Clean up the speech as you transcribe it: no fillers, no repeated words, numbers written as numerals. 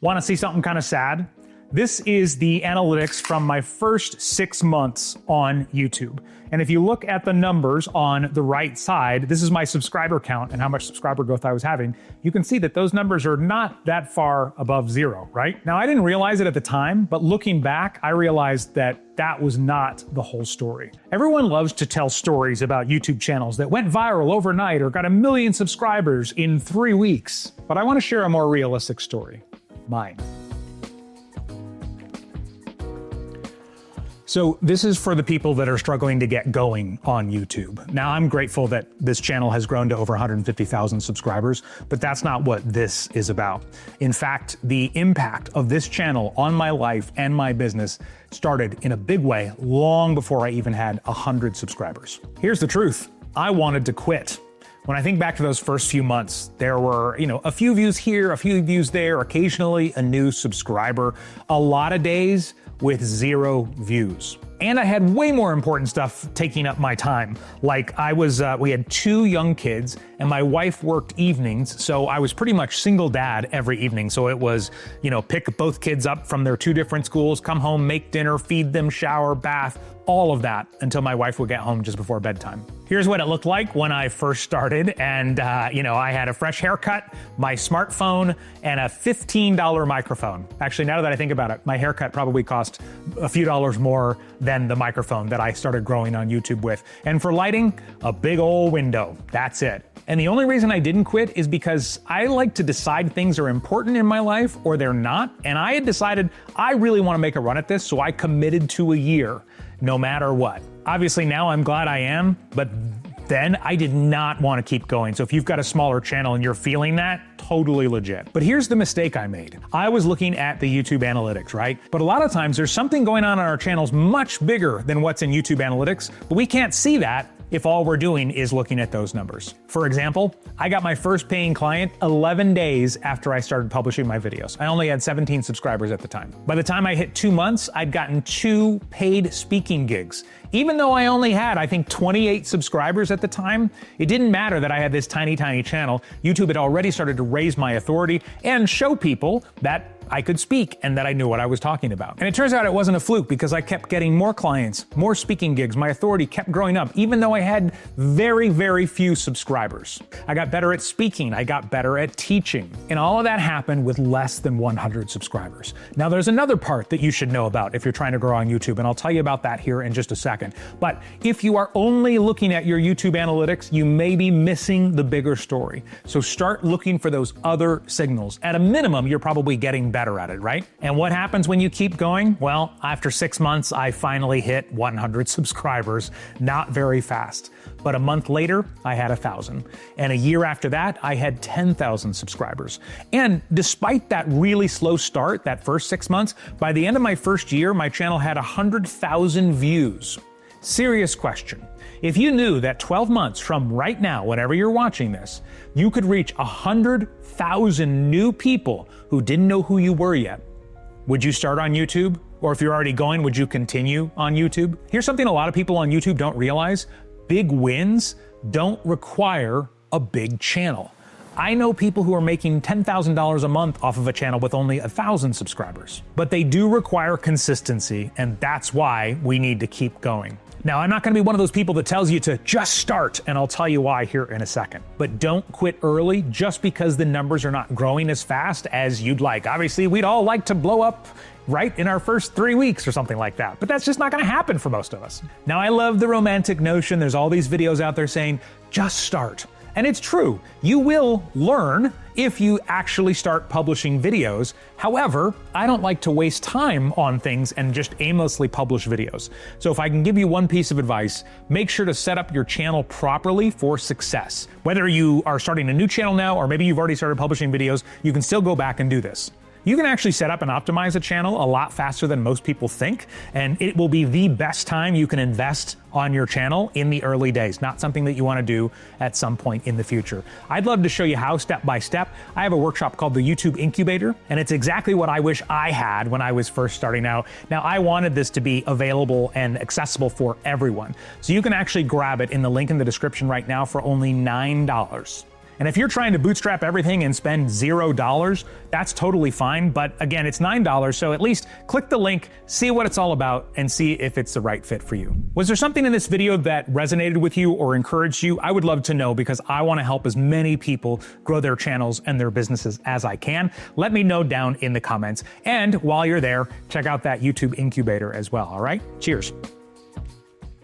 Want to see something kind of sad? This is the analytics from my first 6 months on YouTube. And if you look at the numbers on the right side, this is my subscriber count and how much subscriber growth I was having. You can see that those numbers are not that far above zero, right? Now, I didn't realize it at the time, but looking back, I realized that that was not the whole story. Everyone loves to tell stories about YouTube channels that went viral overnight or got 1 million subscribers in 3 weeks. But I want to share a more realistic story. Mine. So this is for the people that are struggling to get going on YouTube. Now, I'm grateful that this channel has grown to over 150,000 subscribers, but that's not what this is about. In fact, the impact of this channel on my life and my business started in a big way long before I even had 100 subscribers. Here's the truth. I wanted to quit. When I think back to those first few months, there were, a few views here, a few views there, occasionally a new subscriber, a lot of days with 0 views. And I had way more important stuff taking up my time. Like we had 2 young kids and my wife worked evenings. So I was pretty much single dad every evening. So it was, pick both kids up from their 2 different schools, come home, make dinner, feed them, shower, bath, all of that until my wife would get home just before bedtime. Here's what it looked like when I first started. And, I had a fresh haircut, my smartphone, and a $15 microphone. Actually, now that I think about it, my haircut probably cost a few dollars more than the microphone that I started growing on YouTube with. And for lighting, a big old window. That's it. And the only reason I didn't quit is because I like to decide things are important in my life or they're not. And I had decided I really want to make a run at this, so I committed to a year, no matter what. Obviously now I'm glad I am, but then I did not want to keep going. So if you've got a smaller channel and you're feeling that, totally legit. But here's the mistake I made. I was looking at the YouTube analytics, right? But a lot of times there's something going on our channels much bigger than what's in YouTube analytics, but we can't see that if all we're doing is looking at those numbers. For example, I got my first paying client 11 days after I started publishing my videos. I only had 17 subscribers at the time. By the time I hit 2 months, I'd gotten 2 paid speaking gigs. Even though I only had, I think, 28 subscribers at the time, it didn't matter that I had this tiny channel. YouTube had already started to raise my authority and show people that I could speak and that I knew what I was talking about. And it turns out it wasn't a fluke because I kept getting more clients, more speaking gigs. My authority kept growing up, even though I had very, very few subscribers. I got better at speaking. I got better at teaching. And all of that happened with less than 100 subscribers. Now, there's another part that you should know about if you're trying to grow on YouTube, and I'll tell you about that here in just a second. But if you are only looking at your YouTube analytics, you may be missing the bigger story. So start looking for those other signals. At a minimum, you're probably getting better at it, right? And what happens when you keep going? Well, after 6 months, I finally hit 100 subscribers. Not very fast. But a month later, I had 1,000. And a year after that, I had 10,000 subscribers. And despite that really slow start, that first 6 months, by the end of my first year, my channel had 100,000 views. Serious question. If you knew that 12 months from right now, whenever you're watching this, you could reach 100,000 new people who didn't know who you were yet, would you start on YouTube? Or if you're already going, would you continue on YouTube? Here's something a lot of people on YouTube don't realize. Big wins don't require a big channel. I know people who are making $10,000 a month off of a channel with only 1,000 subscribers. But they do require consistency, and that's why we need to keep going. Now, I'm not going to be one of those people that tells you to just start, and I'll tell you why here in a second. But don't quit early just because the numbers are not growing as fast as you'd like. Obviously, we'd all like to blow up right in our first 3 weeks or something like that, but that's just not going to happen for most of us. Now, I love the romantic notion. There's all these videos out there saying, just start. And it's true, you will learn if you actually start publishing videos. However, I don't like to waste time on things and just aimlessly publish videos. So if I can give you one piece of advice, make sure to set up your channel properly for success. Whether you are starting a new channel now, or maybe you've already started publishing videos, you can still go back and do this. You can actually set up and optimize a channel a lot faster than most people think, and it will be the best time you can invest on your channel in the early days, not something that you want to do at some point in the future. I'd love to show you how step by step. I have a workshop called the YouTube Incubator, and it's exactly what I wish I had when I was first starting out. Now, I wanted this to be available and accessible for everyone. So you can actually grab it in the link in the description right now for only $9. And if you're trying to bootstrap everything and spend $0, that's totally fine. But again, it's $9, so at least click the link, see what it's all about, and see if it's the right fit for you. Was there something in this video that resonated with you or encouraged you? I would love to know, because I want to help as many people grow their channels and their businesses as I can. Let me know down in the comments. And while you're there, check out that YouTube incubator as well, all right? Cheers.